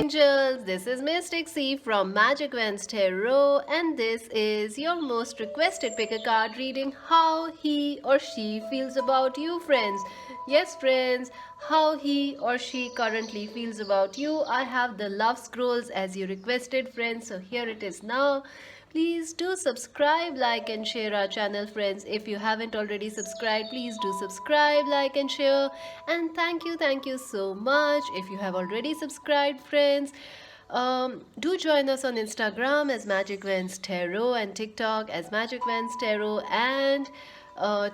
angels, this is Mystic C from Magic Vans Tarot, and this is your most requested pick a card reading how he or she feels about you, friends. Yes, friends, how he or she currently feels about you. I have the love scrolls as you requested, friends, so here it is now. Please do subscribe, like and share our channel, friends. If you haven't already subscribed, please do subscribe, like and share. And thank you so much if you have already subscribed, friends. Do join us on Instagram as Magic Vans Tarot and TikTok as Magic Vans Tarot. And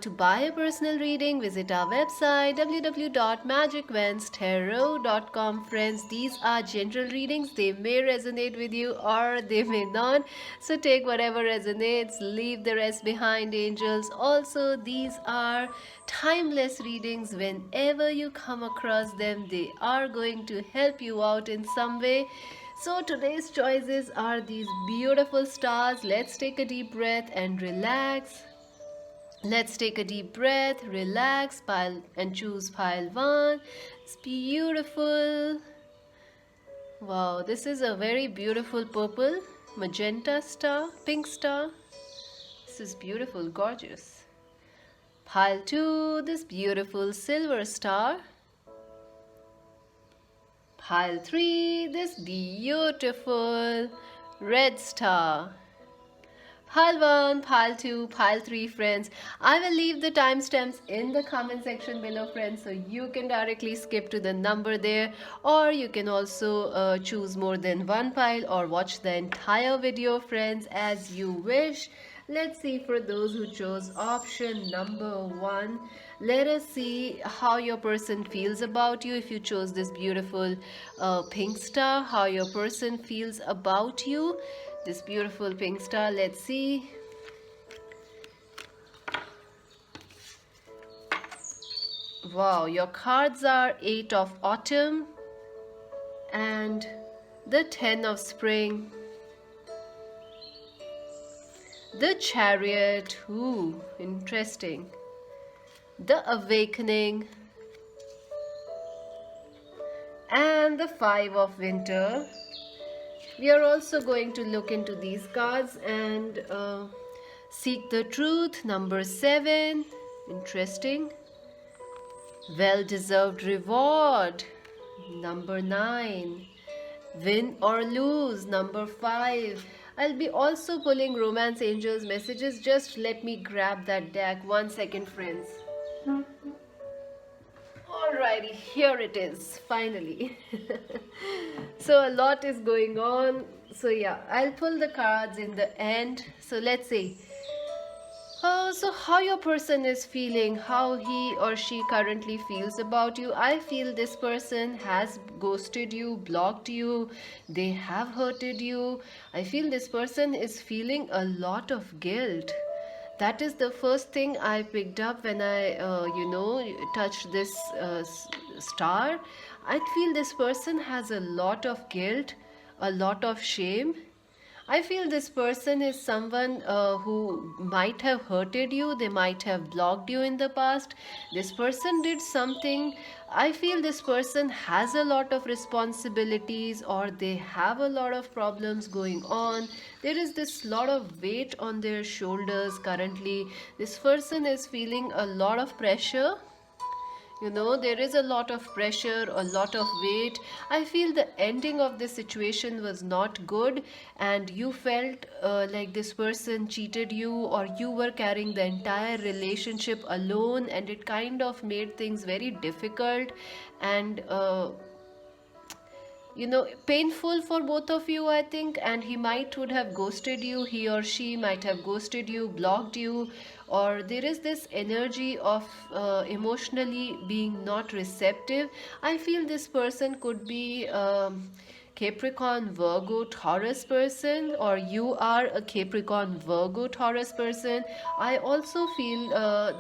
to buy a personal reading, visit our website www.magicvanstarot.com. Friends, these are general readings. They may resonate with you or they may not. So take whatever resonates, leave the rest behind, angels. Also, these are timeless readings. Whenever you come across them, they are going to help you out in some way. So today's choices are these beautiful stars. Let's take a deep breath and relax. Let's take a deep breath, relax, pile and choose pile 1. It's beautiful. Wow, this is a very beautiful purple, magenta star, pink star. This is beautiful, gorgeous. Pile 2, this beautiful silver star. Pile 3, this beautiful red star. Pile 1, Pile 2, Pile 3, friends. I will leave the timestamps in the comment section below, friends, so you can directly skip to the number there, or you can also choose more than one pile or watch the entire video, friends, as you wish. Let's see, for those who chose option number 1, let us see how your person feels about you. If you chose this beautiful pink star, how your person feels about you. This beautiful pink star, let's see. Wow, your cards are 8 of autumn and the 10 of spring. The chariot, ooh, interesting. The awakening. And the 5 of winter. We are also going to look into these cards and seek the truth. Number 7, interesting. Well-deserved reward. Number 9, win or lose. Number 5. I'll be also pulling romance angels messages. Just let me grab that deck. 1 second, friends. Alrighty, here it is, finally. So a lot is going on. So yeah, I'll pull the cards in the end. So let's see. So how your person is feeling, how he or she currently feels about you. I feel this person has ghosted you, blocked you, they have hurted you. I feel this person is feeling a lot of guilt. That is the first thing I picked up when I, touched this star. I feel this person has a lot of guilt, a lot of shame. I feel this person is someone who might have hurted you, they might have blocked you in the past. This person did something. I feel this person has a lot of responsibilities or they have a lot of problems going on. There is this lot of weight on their shoulders currently. This person is feeling a lot of pressure. You know, there is a lot of pressure, a lot of weight. I feel the ending of this situation was not good, and you felt like this person cheated you, or you were carrying the entire relationship alone, and it kind of made things very difficult and painful for both of you, I think. And he might would have ghosted you, he or she might have ghosted you, blocked you, or there is this energy of emotionally being not receptive. I feel this person could be Capricorn, Virgo, Taurus person, or you are a Capricorn, Virgo, Taurus person. I also feel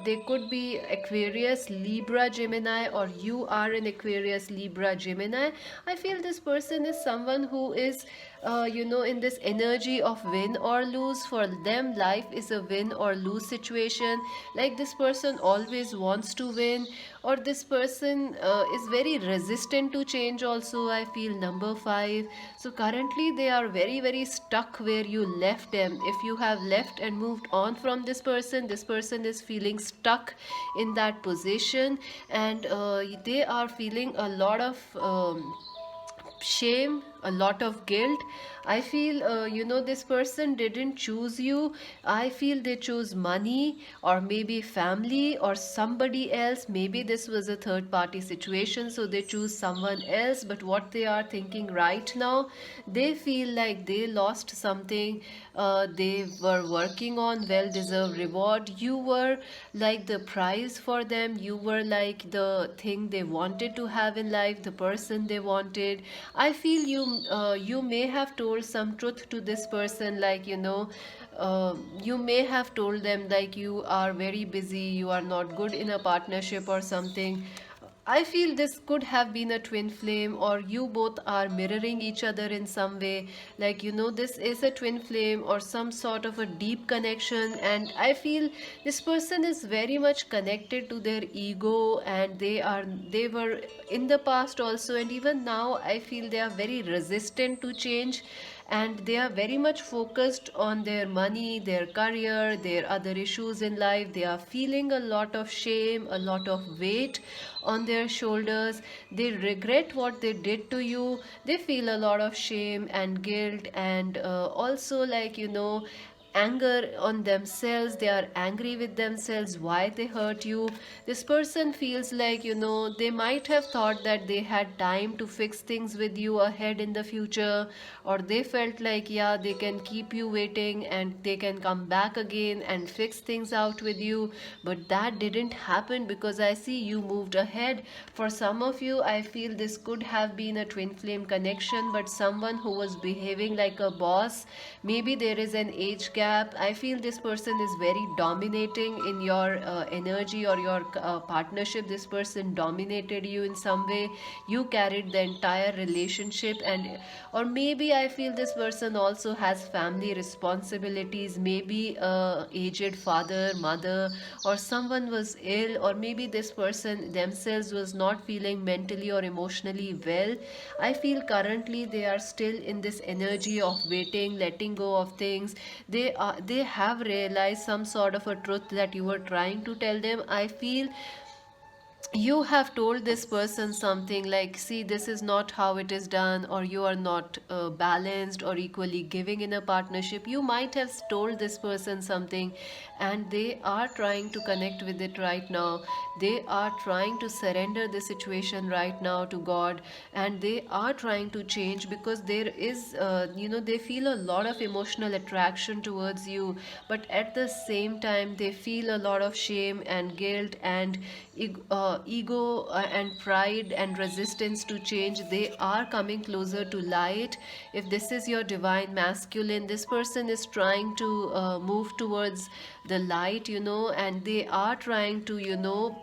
they could be Aquarius, Libra, Gemini, or you are an Aquarius, Libra, Gemini. I feel this person is someone who is in this energy of win or lose. For them, life is a win or lose situation. Like this person always wants to win, or this person is very resistant to change also, I feel, number 5. So currently they are very, very stuck where you left them. If you have left and moved on from this person is feeling stuck in that position, and they are feeling a lot of shame, a lot of guilt. I feel, this person didn't choose you. I feel they chose money, or maybe family, or somebody else. Maybe this was a third party situation, so they choose someone else. But what they are thinking right now, they feel like they lost something they were working on, well deserved reward. You were like the prize for them, you were like the thing they wanted to have in life, the person they wanted. I feel you may have told some truth to this person, like, you may have told them like you are very busy, you are not good in a partnership or something. I feel this could have been a twin flame, or you both are mirroring each other in some way. Like, this is a twin flame or some sort of a deep connection. And I feel this person is very much connected to their ego, and they were in the past also, and even now I feel they are very resistant to change, and they are very much focused on their money, their career, their other issues in life. They are feeling a lot of shame, a lot of weight on their shoulders. They regret what they did to you. They feel a lot of shame and guilt, and also, like, anger on themselves. They are angry with themselves why they hurt you. This person feels like, they might have thought that they had time to fix things with you ahead in the future, or they felt like, yeah, they can keep you waiting and they can come back again and fix things out with you. But that didn't happen, because I see you moved ahead. For some of you, I feel this could have been a twin flame connection, but someone who was behaving like a boss. Maybe there is an age gap. I feel this person is very dominating in your energy or your partnership. This person dominated you in some way. You carried the entire relationship, and or maybe I feel this person also has family responsibilities. Maybe a aged father, mother, or someone was ill, or maybe this person themselves was not feeling mentally or emotionally well. I feel currently they are still in this energy of waiting, letting go of things. They have realized some sort of a truth that you were trying to tell them. I feel you have told this person something like, see, this is not how it is done, or you are not balanced or equally giving in a partnership. You might have told this person something, and they are trying to connect with it right now. They are trying to surrender the situation right now to God, and they are trying to change, because there is they feel a lot of emotional attraction towards you, but at the same time they feel a lot of shame and guilt and ego and pride and resistance to change. They are coming closer to light. If this is your divine masculine, this person is trying to move towards the light, and they are trying to,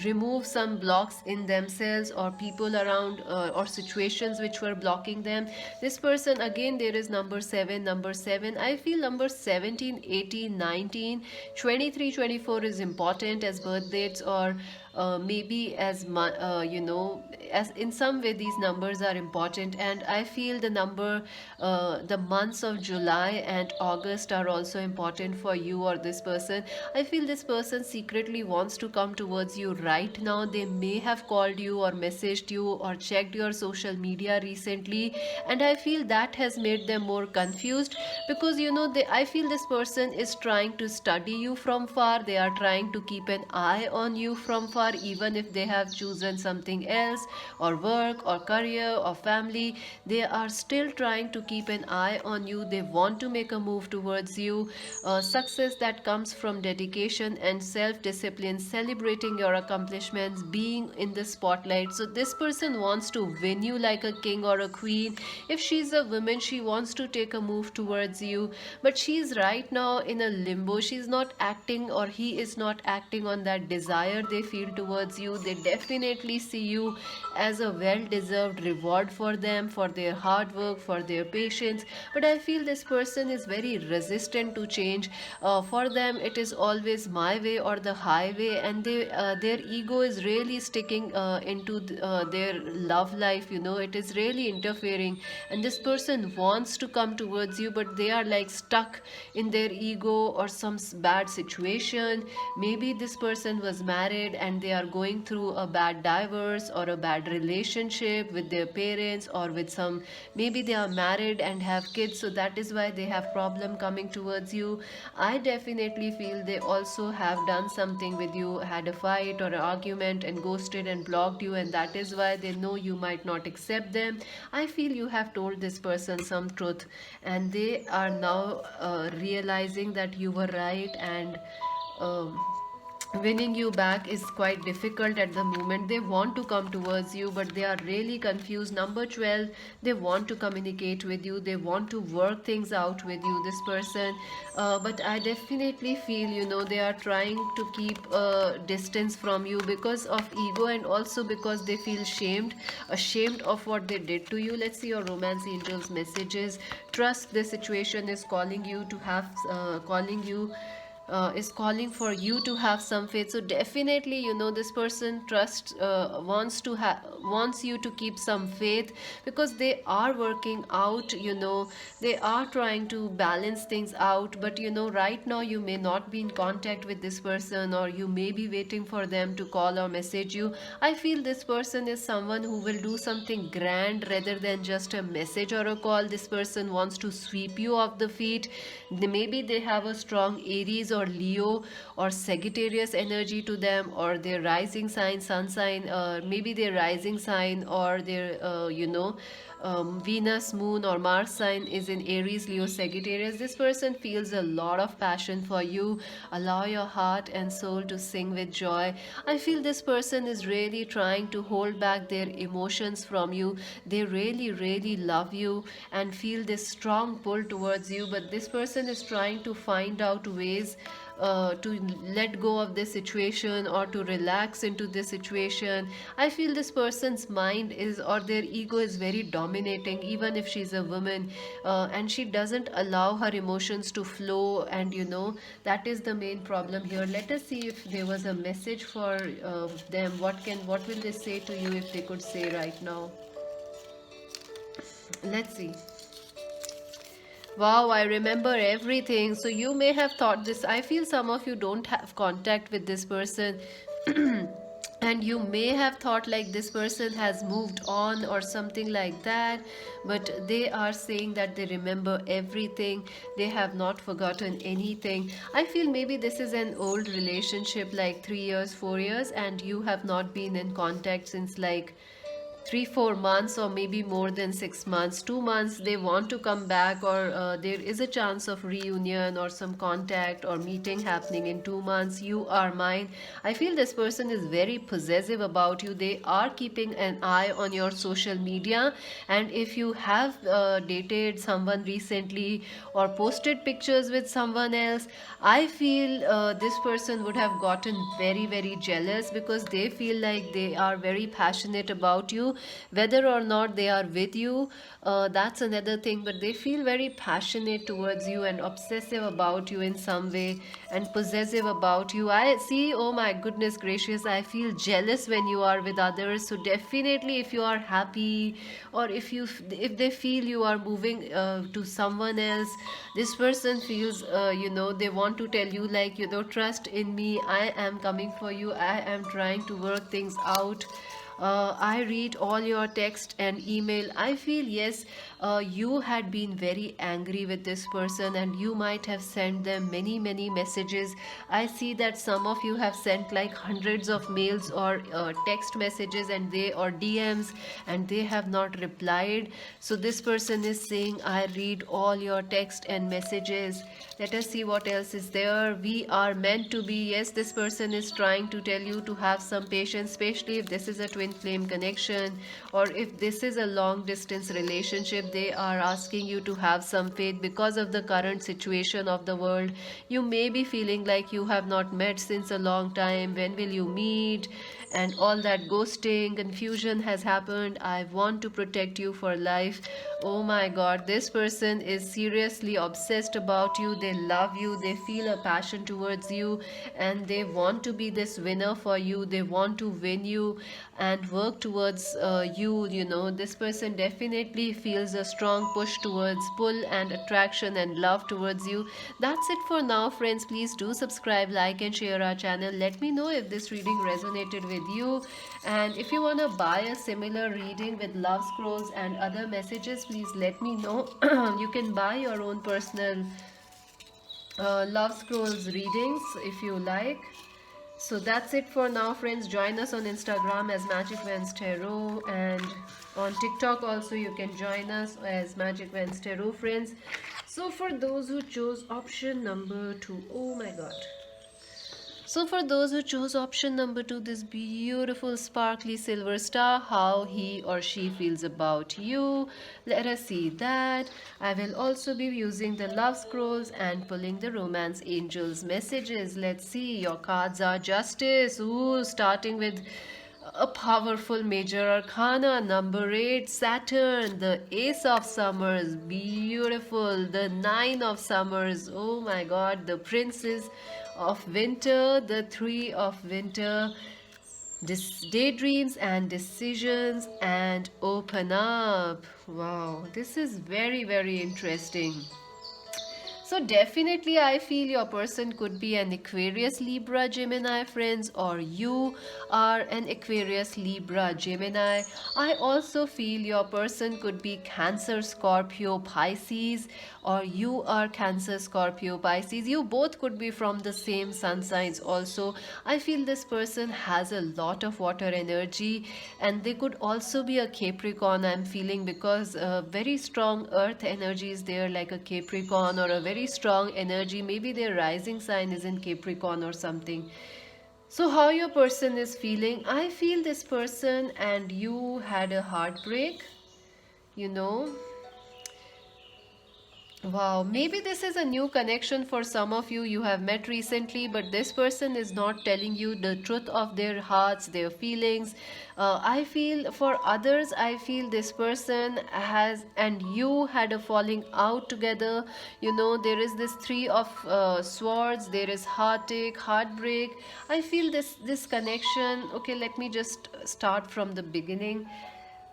remove some blocks in themselves or people around, or situations which were blocking them. This person, again, there is number 7. Number 7, I feel number 17, 18, 19, 23, 24 is important as birth dates, or maybe as as in some way these numbers are important. And I feel the months of July and August are also important for you or this person. I feel this person secretly wants to come towards you right now. They may have called you or messaged you or checked your social media recently, and I feel that has made them more confused, because I feel this person is trying to study you from far. They are trying to keep an eye on you from far, even if they have chosen something else, or work or career or family. They are still trying to keep an eye on you. They want to make a move towards you. Success that comes from dedication and self-discipline, celebrating your accomplishments, being in the spotlight. So this person wants to win you like a king or a queen. If she's a woman, she wants to take a move towards you, but she's right now in a limbo. She's not acting, or he is not acting on that desire they feel feel towards you. They definitely see you as a well deserved reward for them, for their hard work, for their patience. But I feel this person is very resistant to change. For them it is always my way or the highway, and their ego is really sticking into their love life, you know. It is really interfering, and this person wants to come towards you, but they are like stuck in their ego or some bad situation. Maybe this person was married and they are going through a bad divorce or a bad relationship with their parents, or with some, maybe they are married and have kids, so that is why they have problem coming towards you. I definitely feel they also have done something with you, had a fight or an argument and ghosted and blocked you, and that is why they know you might not accept them. I feel you have told this person some truth, and they are now realizing that you were right, and um, winning you back is quite difficult at the moment. They want to come towards you, but they are really confused. Number 12, they want to communicate with you, they want to work things out with you, this person. But I definitely feel, you know, they are trying to keep a distance from you because of ego, and also because they feel ashamed of what they did to you. Let's see your romance angels messages. Trust, this situation is calling you to have calling you is calling for you to have some faith. So definitely, you know, this person trusts wants you to keep some faith, because they are working out, you know, they are trying to balance things out. But you know, right now you may not be in contact with this person, or you may be waiting for them to call or message you. I feel this person is someone who will do something grand rather than just a message or a call. This person wants to sweep you off the feet. Maybe they have a strong Aries or Leo or Sagittarius energy to them, or their rising sign, sun sign, maybe their rising sign or their Venus, Moon, or Mars sign is in Aries, Leo, Sagittarius. This person feels a lot of passion for you. Allow your heart and soul to sing with joy. I feel this person is really trying to hold back their emotions from you. They really, really love you and feel this strong pull towards you, but this person is trying to find out ways to let go of this situation or to relax into this situation. I feel this person's mind is, or their ego is very dominating, even if she's a woman, and she doesn't allow her emotions to flow, and you know, that is the main problem here. Let us see if there was a message for them. What will they say to you if they could say right now? Let's see. Wow, I remember everything. So you may have thought this. I feel some of you don't have contact with this person. And you may have thought like this person has moved on or something like that, but they are saying that they remember everything. They have not forgotten anything. I feel maybe this is an old relationship, like 3 years, 4 years, and you have not been in contact since like 3-4 months, or maybe more than 6 months, 2 months. They want to come back, or there is a chance of reunion or some contact or meeting happening in 2 months. You are mine. I feel this person is very possessive about you. They are keeping an eye on your social media, and if you have dated someone recently or posted pictures with someone else, I feel this person would have gotten very, very jealous, because they feel like they are very passionate about you. Whether or not they are with you, that's another thing, but they feel very passionate towards you and obsessive about you in some way, and possessive about you. I see, oh my goodness gracious, I feel jealous when you are with others. So definitely, if you are happy, or if they feel you are moving to someone else, this person feels they want to tell you, like, trust in me, I am coming for you, I am trying to work things out. I read all your text and email. I feel, yes, you had been very angry with this person, and you might have sent them many, many messages. I see that some of you have sent like hundreds of mails or text messages, and or DMs, and they have not replied. So this person is saying, I read all your text and messages. Let us see what else is there. We are meant to be. Yes, this person is trying to tell you to have some patience, especially if this is a twin twin flame connection, or if this is a long distance relationship, they are asking you to have some faith because of the current situation of the world. You may be feeling like you have not met since a long time. When will you meet? And all that ghosting, confusion has happened. I want to protect you for life. Oh my god, this person is seriously obsessed about you. They love you, they feel a passion towards you, and they want to be this winner for you. They want to win you and work towards you. You know, this person definitely feels a strong push towards pull and attraction and love towards you. That's it for now, friends. Please do subscribe, like, and share our channel. Let me know if this reading resonated with you, and if you want to buy a similar reading with love scrolls and other messages, please let me know. You can buy your own personal love scrolls readings if you like. So that's it for now, friends. Join us on Instagram as Magic Vans Tarot, and on TikTok also you can join us as Magic Vans Tarot, friends. So for those who chose option number 2, oh my god. So for those who chose option number 2, this beautiful sparkly silver star, how he or she feels about you. Let us see that. I will also be using the love scrolls and pulling the romance angels messages. Let's see. Your cards are Justice. Ooh, starting with a powerful major arcana, number 8, Saturn, the Ace of Summers, beautiful, the 9 of Summers, oh my god, the Princess of Winter, the 3 of Winter, daydreams and decisions, and open up. Wow, this is very, very interesting. So definitely I feel your person could be an Aquarius, Libra, Gemini, friends, or you are an Aquarius, Libra, Gemini. I also feel your person could be Cancer, Scorpio, Pisces, or you are Cancer, Scorpio, Pisces. You both could be from the same sun signs also. I feel this person has a lot of water energy, and they could also be a Capricorn, I'm feeling, because very strong earth energy is there, like a Capricorn, or a very strong energy. Maybe their rising sign is in Capricorn or something. So how your person is feeling? I feel this person and you had a heartbreak, you know. Wow, maybe this is a new connection for some of you. You have met recently, but this person is not telling you the truth of their hearts, their feelings. I feel for others, I feel this person has and you had a falling out together. You know, there is this 3 of swords, there is heartache, heartbreak. I feel this connection. Okay, let me just start from the beginning.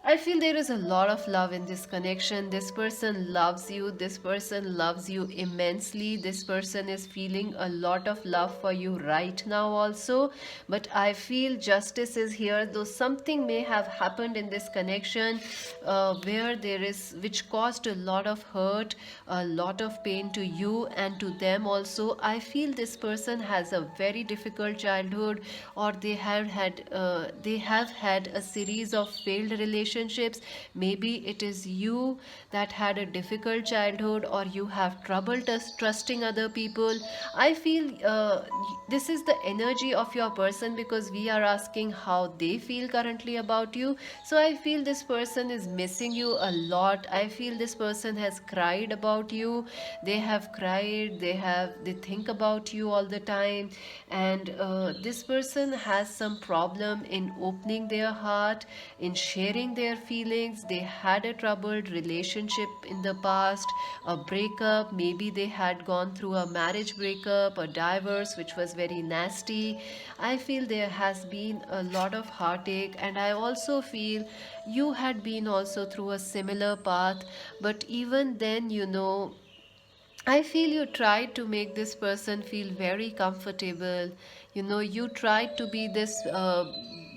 I feel there is a lot of love in this connection. This person loves you. This person loves you immensely. This person is feeling a lot of love for you right now also. But I feel justice is here, though something may have happened in this connection where there is, which caused a lot of hurt, a lot of pain to you and to them also. I feel this person has a very difficult childhood, or they have had a series of failed relationships. Maybe it is you that had a difficult childhood, or you have trouble trusting other people. I feel this is the energy of your person, because we are asking how they feel currently about you. So I feel this person is missing you a lot. I feel this person has cried about you. They have cried, they think about you all the time, and this person has some problem in opening their heart, in sharing their feelings. They had a troubled relationship in the past, a breakup. Maybe they had gone through a marriage breakup, a divorce, which was very nasty. I feel there has been a lot of heartache, and I also feel you had been also through a similar path. But even then, you know, I feel you tried to make this person feel very comfortable. You know, you tried to be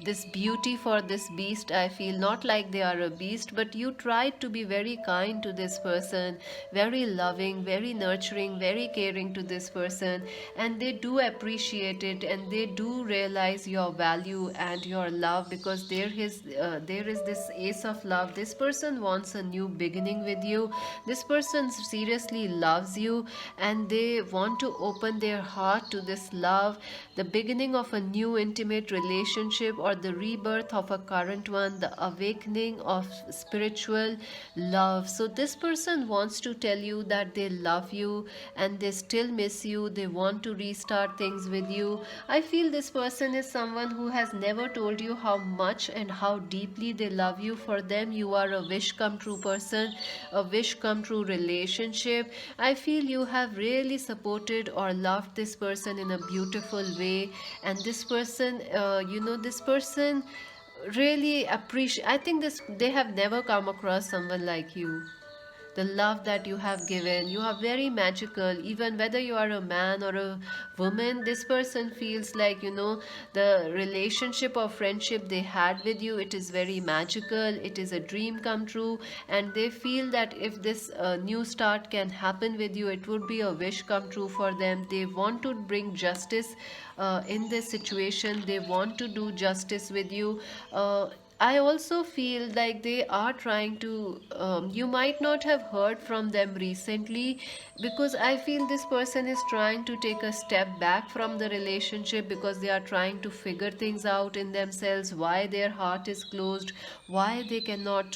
this beauty for this beast. I feel not like they are a beast, but you tried to be very kind to this person, very loving, very nurturing, very caring to this person, and they do appreciate it, and they do realize your value and your love, because there is this ace of love. This person wants a new beginning with you. This person seriously loves you, and they want to open their heart to this love, the beginning of a new intimate relationship, or or the rebirth of a current one, the awakening of spiritual love. So this person wants to tell you that they love you and they still miss you. They want to restart things with you. I feel this person is someone who has never told you how much and how deeply they love you. For them, you are a wish come true person, a wish come true relationship. I feel you have really supported or loved this person in a beautiful way, and this person, this person really appreciate. I think this they have never come across someone like you. The love that you have given, you are very magical. Even whether you are a man or a woman, this person feels like, the relationship or friendship they had with you, it is very magical, it is a dream come true, and they feel that if this new start can happen with you, it would be a wish come true for them. They want to bring justice in this situation. They want to do justice with you. I also feel like they are trying to, you might not have heard from them recently, because I feel this person is trying to take a step back from the relationship because they are trying to figure things out in themselves, why their heart is closed, why they cannot.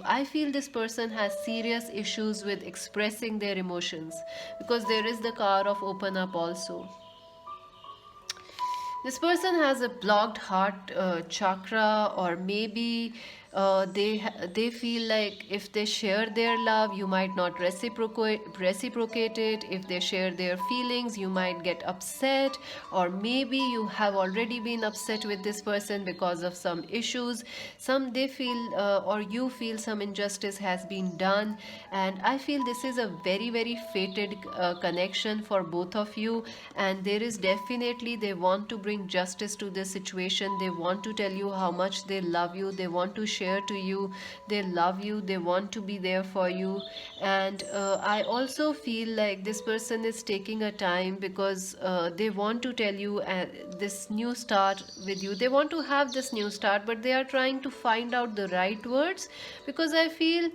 I feel this person has serious issues with expressing their emotions, because there is the card of open up also. This person has a blocked heart chakra, or maybe they feel like if they share their love, you might not reciprocate it. If they share their feelings, you might get upset, or maybe you have already been upset with this person because of some issues. Some they feel or you feel some injustice has been done, and I feel this is a very very fated connection for both of you, and there is definitely they want to bring justice to this situation. They want to tell you how much they love you. They want to share to you they love you. They want to be there for you. And I also feel like this person is taking a time because they want to tell you this new start with you. They want to have this new start, but they are trying to find out the right words, because I feel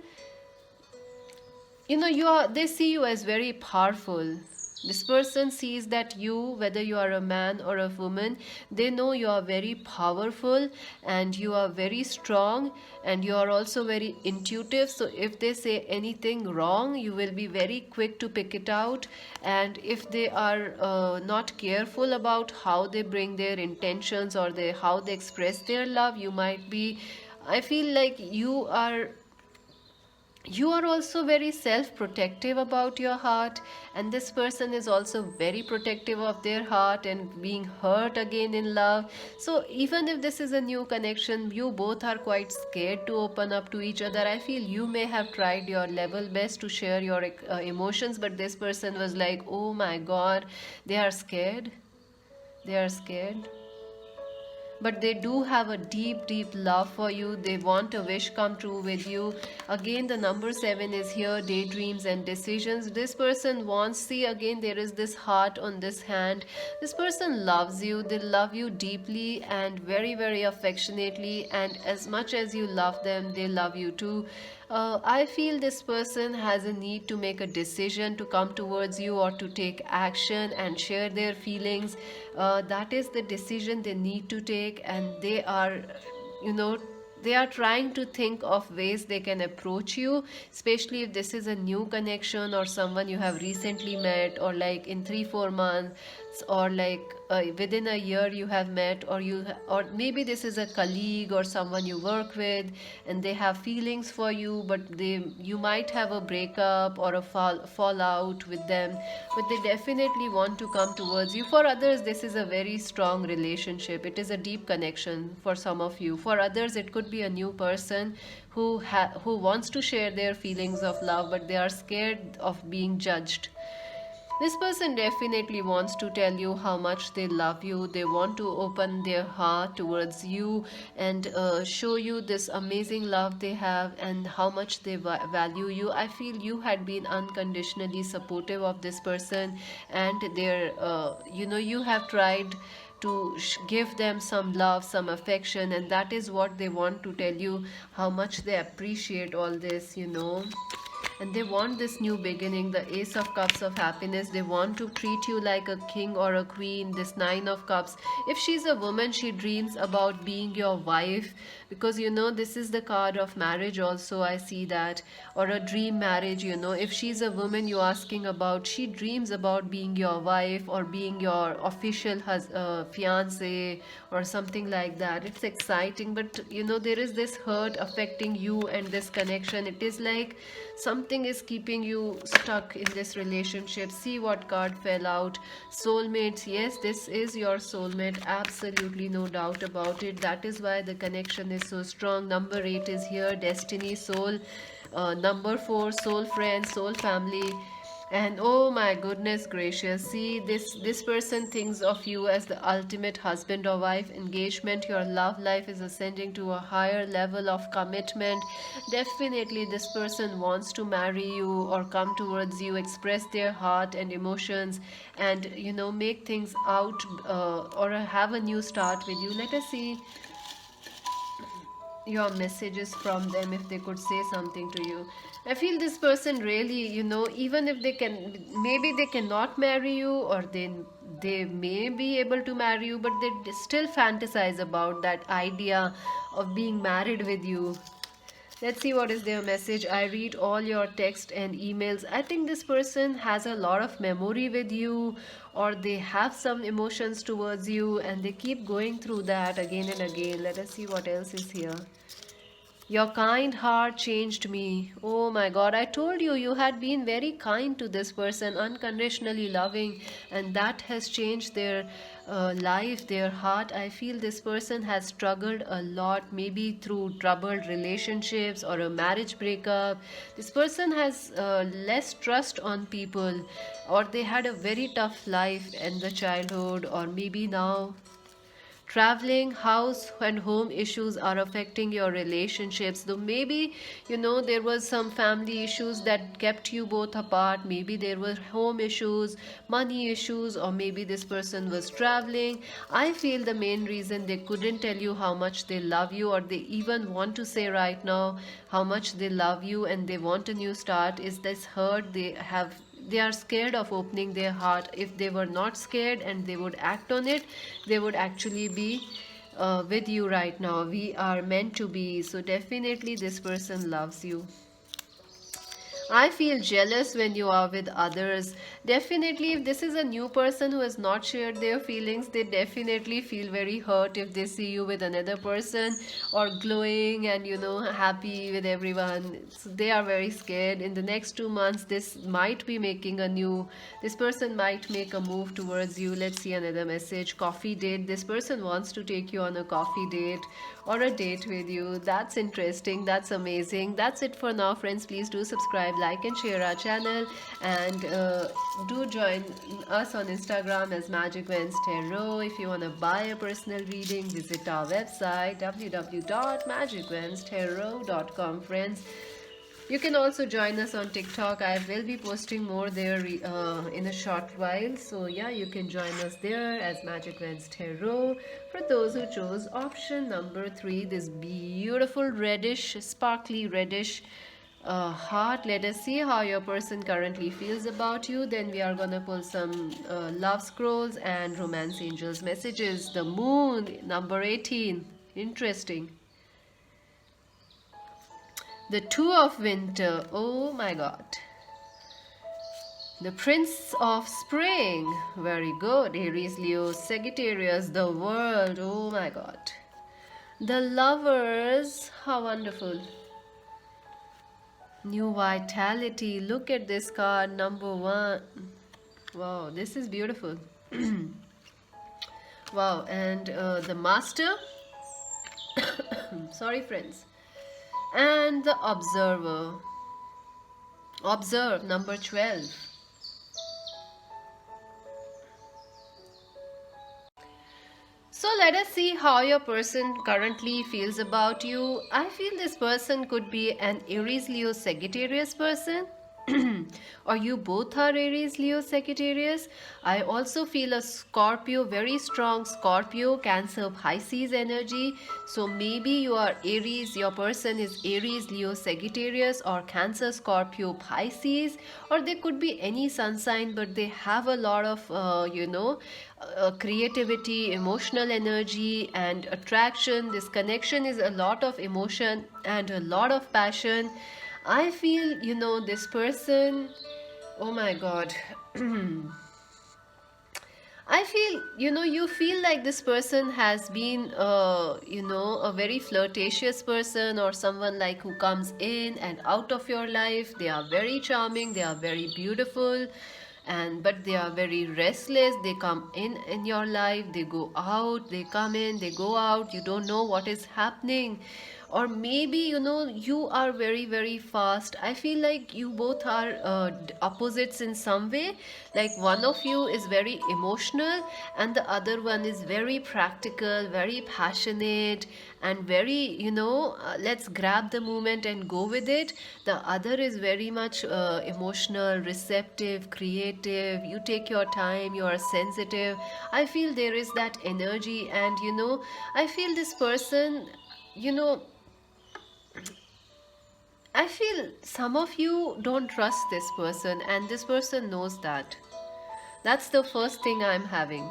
they see you as very powerful. This person sees that you, whether you are a man or a woman, they know you are very powerful and you are very strong, and you are also very intuitive. So if they say anything wrong, you will be very quick to pick it out. And if they are not careful about how they bring their intentions, or how they express their love, you might be, I feel like you are also very self-protective about your heart, and this person is also very protective of their heart and being hurt again in love. So even if this is a new connection, you both are quite scared to open up to each other. I feel you may have tried your level best to share your emotions, but this person was like, oh my god, they are scared. They are scared, but they do have a deep deep love for you. They want a wish come true with you. Again, the number 7 is here, daydreams and decisions. This person wants, see, again there is this heart on this hand. This person loves you. They love you deeply and very very affectionately, and as much as you love them, they love you too. I feel this person has a need to make a decision to come towards you or to take action and share their feelings. That is the decision they need to take, and they are, you know, they are trying to think of ways they can approach you, especially if this is a new connection or someone you have recently met, or like in 3-4 months, or like within a year you have met, or maybe this is a colleague or someone you work with and they have feelings for you, but you might have a breakup or a fallout with them, but they definitely want to come towards you. For others, this is a very strong relationship. It is a deep connection for some of you. For others, it could be a new person who wants to share their feelings of love, but they are scared of being judged. This person definitely wants to tell you how much they love you. They want to open their heart towards you and show you this amazing love they have and how much they value you. I feel you had been unconditionally supportive of this person, and you have tried to give them some love, some affection, and that is what they want to tell you, how much they appreciate all this. and they want this new beginning. The Ace of Cups of happiness, they want to treat you like a king or a queen. This Nine of Cups, if she's a woman, she dreams about being your wife, because you know this is the card of marriage also, I see that, or a dream marriage. You know, if she's a woman you asking about, she dreams about being your wife or being your official fiance or something like that. It's exciting, but you know there is this hurt affecting you and this connection. It is like something is keeping you stuck in this relationship. See what card fell out. Soulmates, yes, this is your soulmate, absolutely no doubt about it. That is why the connection is so strong. Number 8 is here, destiny, soul. Number 4, soul friends, soul family. And oh my goodness gracious, see, this person thinks of you as the ultimate husband or wife. Engagement, your love life is ascending to a higher level of commitment. Definitely this person wants to marry you or come towards you, express their heart and emotions, and you know, make things out, or have a new start with you. Let us see your messages from them, if they could say something to you. I feel this person really, you know, even if they can, maybe they cannot marry you, or they may be able to marry you, but they still fantasize about that idea of being married with you. Let's see what is their message. I read all your text and emails. I think this person has a lot of memory with you, or they have some emotions towards you, and they keep going through that again and again. Let us see what else is here. Your kind heart changed me. Oh my God, I told you, you had been very kind to this person, unconditionally loving, and that has changed their life, their heart. I feel this person has struggled a lot, maybe through troubled relationships or a marriage breakup. This person has less trust on people, or they had a very tough life in the childhood, or maybe now traveling, house and home issues are affecting your relationships. Though maybe, you know, there was some family issues that kept you both apart. Maybe there were home issues, money issues, or maybe this person was traveling. I feel the main reason they couldn't tell you how much they love you, or they even want to say right now how much they love you and they want a new start, is this hurt they have. They are scared of opening their heart. If they were not scared and they would act on it, they would actually be with you right now. We are meant to be. So definitely this person loves you. I feel jealous when you are with others. Definitely, if this is a new person who has not shared their feelings, they definitely feel very hurt if they see you with another person, or glowing and, you know, happy with everyone. So they are very scared. In the next 2 months, this person might make a move towards you. Let's see another message. Coffee date. This person wants to take you on a coffee date or a date with you. That's interesting. That's amazing. That's it for now, friends. Please do subscribe, like and share our channel, and do join us on Instagram as Magic Vans Tarot. If you want to buy a personal reading, visit our website www.magicvanstarot.com, friends. You can also join us on TikTok. I will be posting more there in a short while. So yeah, you can join us there as Magic Vans Tarot. For those who chose option number 3, this beautiful reddish, sparkly reddish heart. Let us see how your person currently feels about you. Then we are gonna pull some love scrolls and romance angels messages. The moon, number 18. Interesting. The Two of Winter. Oh my God. The Prince of Spring. Very good. Aries, Leo, Sagittarius. The World. Oh my God. The Lovers. How wonderful. New Vitality. Look at this card, number 1. Wow, this is beautiful. Wow, and the Master. Sorry, friends. And the Observer. Observe, number 12. So let us see how your person currently feels about you. I feel this person could be an Aries, Leo, Sagittarius person. or you both are Aries, Leo, Sagittarius. I also feel a Scorpio, very strong Scorpio, Cancer, Pisces energy. So maybe you are Aries, your person is Aries, Leo, Sagittarius, or Cancer, Scorpio, Pisces, or they could be any sun sign, but they have a lot of, creativity, emotional energy, and attraction. This connection is a lot of emotion and a lot of passion. I feel, this person, oh my god. I feel, you feel like this person has been, a very flirtatious person, or someone like who comes in and out of your life. They are very charming, they are very beautiful, and but they are very restless. They come in your life, they go out, they come in, they go out. You don't know what is happening. Or maybe you are very very fast. I feel like you both are opposites in some way. Like one of you is very emotional and the other one is very practical, very passionate, and very, let's grab the moment and go with it. The other is very much emotional, receptive, creative. You take your time, you are sensitive. I feel there is that energy. And I feel this person, you know I feel some of you don't trust this person, and this person knows that. That's the first thing I'm having.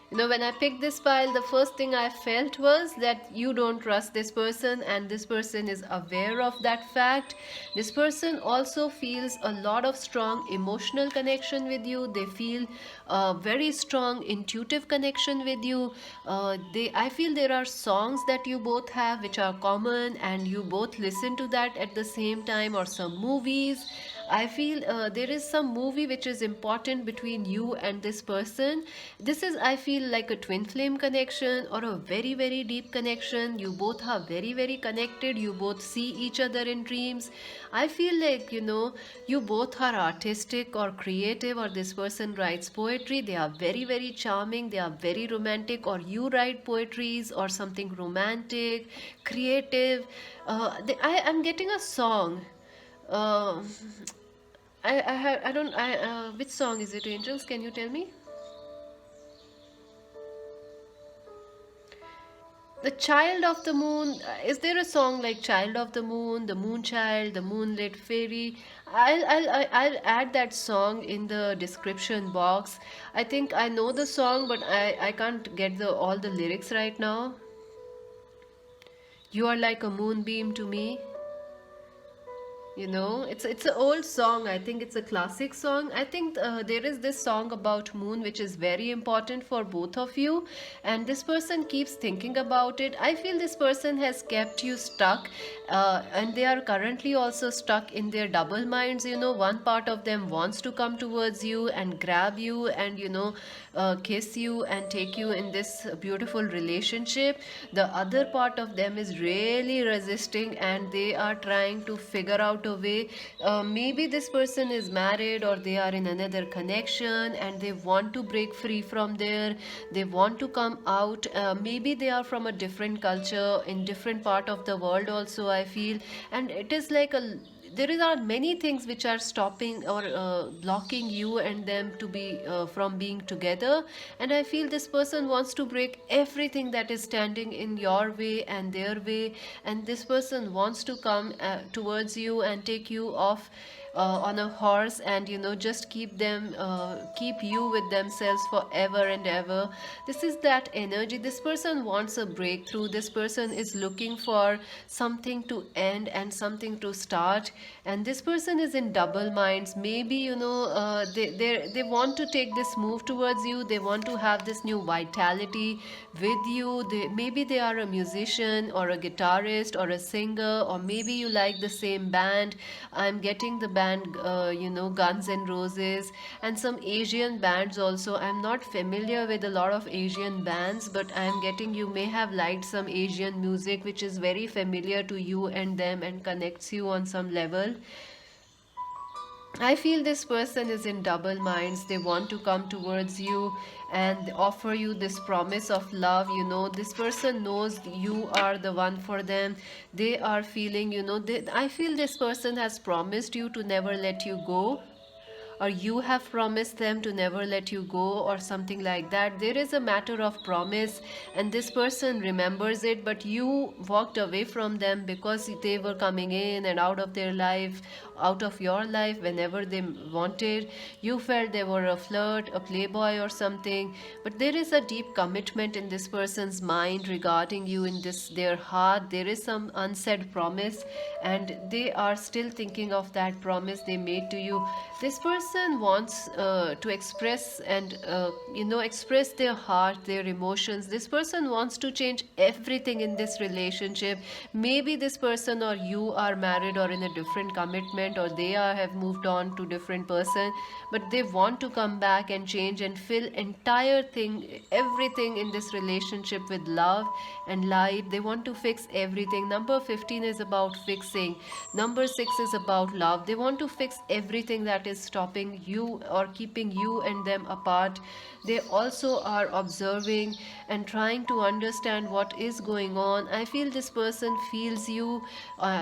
When I picked this file, the first thing I felt was that you don't trust this person, and this person is aware of that fact. This person also feels a lot of strong emotional connection with you. They feel a very strong intuitive connection with you. I feel there are songs that you both have which are common, and you both listen to that at the same time, or some movies. I feel there is some movie which is important between you and this person. This is, I feel, like a twin flame connection or a very, very deep connection. You both are very, very connected. You both see each other in dreams. I feel like, you both are artistic or creative, or this person writes poetry. They are very, very charming. They are very romantic, or you write poetries or something romantic, creative. I am getting a song. Uh, I don't which song is it, Angels? Can you tell me? The Child of the Moon. Is there a song like Child of the Moon, the Moon Child, the Moonlit Fairy? I'll add that song in the description box. I think I know the song, but I can't get the all the lyrics right now. You are like a moonbeam to me. It's an old song. I think it's a classic song. I think there is this song about moon which is very important for both of you, and this person keeps thinking about it. I feel this person has kept you stuck, and they are currently also stuck in their double minds. One part of them wants to come towards you and grab you and kiss you and take you in this beautiful relationship. The other part of them is really resisting, and they are trying to figure out a way. Maybe this person is married, or they are in another connection, and they want to break free from there. They want to come out. Maybe they are from a different culture, in different part of the world also, I feel. And it is like are many things which are stopping or blocking you and them to be from being together. And I feel this person wants to break everything that is standing in your way and their way, and this person wants to come towards you and take you off on a horse, and just keep you with themselves forever and ever. This is that energy. This person wants a breakthrough. This person is looking for something to end and something to start, and this person is in double minds. Maybe they want to take this move towards you. They want to have this new vitality with you. Maybe they are a musician or a guitarist or a singer, or maybe you like the same band. I'm getting the band Guns N' Roses, and some Asian bands also. I'm not familiar with a lot of Asian bands, but I'm getting you may have liked some Asian music which is very familiar to you and them and connects you on some level. I feel this person is in double minds. They want to come towards you and offer you this promise of love. This person knows you are the one for them. They are feeling, I feel this person has promised you to never let you go, or you have promised them to never let you go, or something like that. There is a matter of promise, and this person remembers it, but you walked away from them because they were coming in and out of their life, out of your life whenever they wanted. You felt they were a flirt, a playboy, or something, but there is a deep commitment in this person's mind regarding you. In this their heart, there is some unsaid promise, and they are still thinking of that promise they made to you. This person wants to express and express their heart, their emotions. This person wants to change everything in this relationship. Maybe this person or you are married or in a different commitment, or they have moved on to different person, but they want to come back and change and fill entire thing, everything in this relationship with love and light. They want to fix everything. Number 15 is about fixing. Number 6 is about love. They want to fix everything that is stopping you or keeping you and them apart. They also are observing and trying to understand what is going on. I feel this person feels you,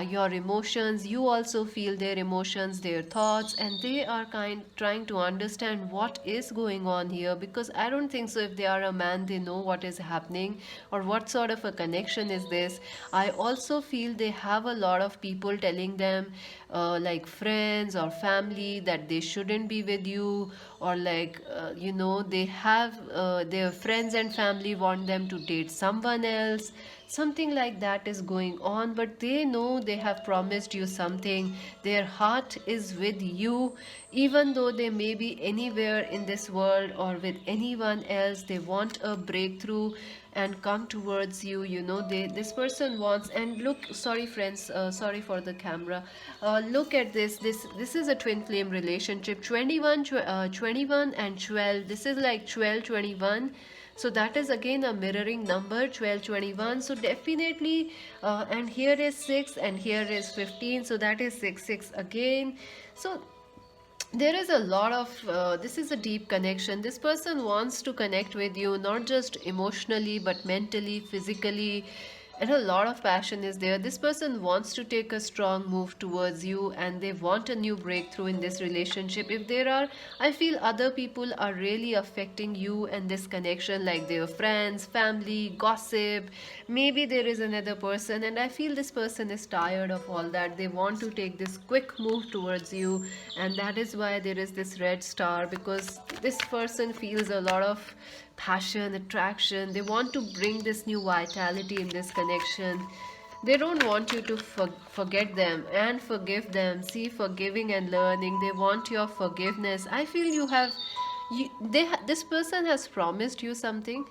your emotions. You also feel their emotions, their thoughts, and they are trying to understand what is going on here, because I don't think so if they are a man they know what is happening or what sort of a connection is this. I also feel they have a lot of people telling them, like friends or family, that they shouldn't be with you, or like they have their friends and family want them to date someone else. Something like that is going on, but they know they have promised you something. Their heart is with you, even though they may be anywhere in this world or with anyone else. They want a breakthrough and come towards you. This person wants. And look, sorry friends, sorry for the camera. Look at this is a twin flame relationship. 21 and 12. This is like 12-21. So that is again a mirroring number, 12-21. So definitely, and here is 6 and here is 15, so that is 6-6 again. So there is a lot of this is a deep connection. This person wants to connect with you, not just emotionally but mentally, physically, and a lot of passion is there. This person wants to take a strong move towards you, and they want a new breakthrough in this relationship. If there are, I feel other people are really affecting you and this connection, like their friends, family, gossip. Maybe there is another person, and I feel this person is tired of all that. They want to take this quick move towards you, and that is why there is this red star, because this person feels a lot of passion, attraction. They want to bring this new vitality in this connection. They don't want you to forget them and forgive them. See, forgiving and learning. They want your forgiveness. I feel you have, this person has promised you something.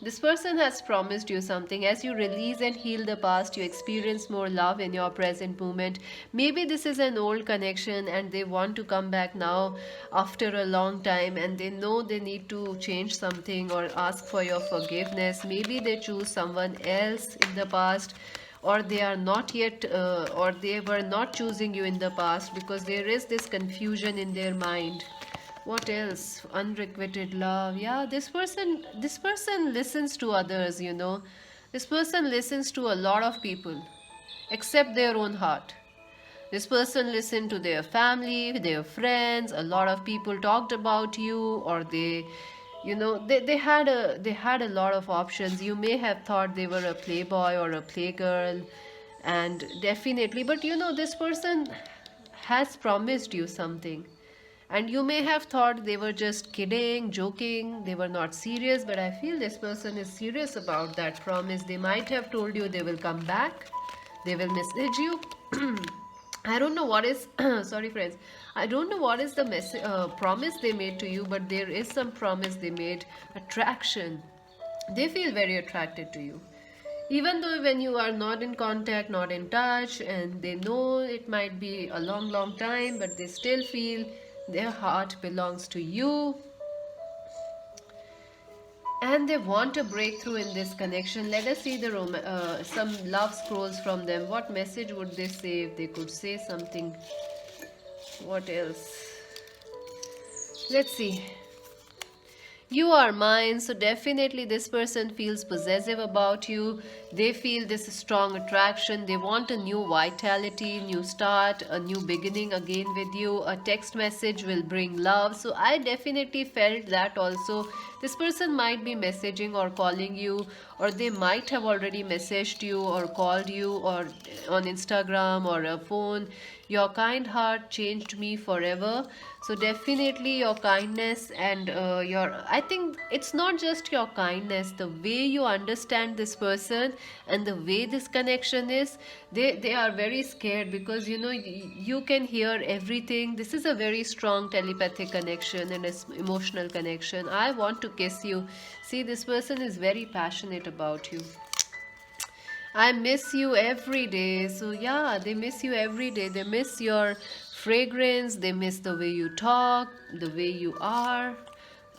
This person has promised you something. As you release and heal the past, you experience more love in your present moment. Maybe this is an old connection and they want to come back now after a long time, and they know they need to change something or ask for your forgiveness. Maybe they choose someone else in the past, or they are not yet, or they were not choosing you in the past, because there is this confusion in their mind. What else? Unrequited love. Yeah, this person listens to others. This person listens to a lot of people except their own heart. This person listened to their family, their friends. A lot of people talked about you, or they had a lot of options. You may have thought they were a playboy or a playgirl, and definitely, but this person has promised you something. And you may have thought they were just kidding, joking, they were not serious, but I feel this person is serious about that promise. They might have told you they will come back, they will message you. I don't know what is, sorry friends, I don't know what is the promise they made to you, but there is some promise they made. Attraction. They feel very attracted to you. Even though when you are not in contact, not in touch, and they know it might be a long, long time, but they still feel their heart belongs to you. and they want a breakthrough in this connection. Let us see the some love scrolls from them. What message would they say if they could say something? What else? Let's see. You are mine. So definitely this person feels possessive about you. They feel this strong attraction. They want a new vitality, new start, a new beginning again with you. A text message will bring love. So I definitely felt that also. This person might be messaging or calling you, or they might have already messaged you or called you or on Instagram or a phone. Your kind heart changed me forever. So definitely your kindness and I think it's not just your kindness, the way you understand this person and the way this connection is, they are very scared, because you know you can hear everything. This is a very strong telepathic connection and emotional connection. I want to kiss you. See, this person is very passionate about you. I miss you every day. So yeah, they miss you every day. They miss your fragrance. They miss the way you talk, the way you are.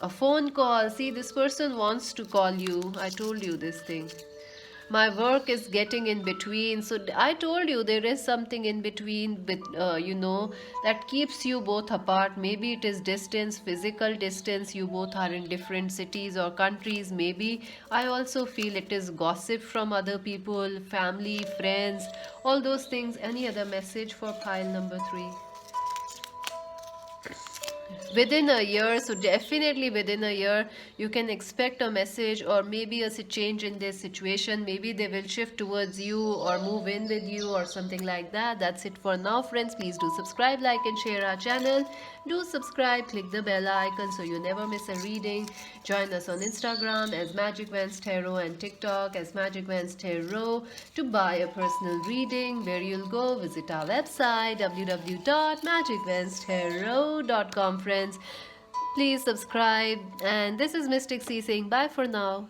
A phone call. See, this person wants to call you. I told you this thing. My work is getting in between. So I told you there is something in between, but that keeps you both apart. Maybe it is distance, physical distance. You both are in different cities or countries. Maybe I also feel it is gossip from other people, family, friends, all those things. Any other message for pile number 3? Within a year, so definitely within a year you can expect a message, or maybe a change in their situation. Maybe they will shift towards you or move in with you or something like that. That's it for now, friends. Please do subscribe, like and share our channel. Do subscribe, click the bell icon so you never miss a reading. Join us on Instagram as Magic Vans Tarot and TikTok as Magic Vans Tarot to buy a personal reading. Where you'll go, visit our website www.magicvanstarot.com. Friends, please subscribe, and this is Mystic C saying bye for now.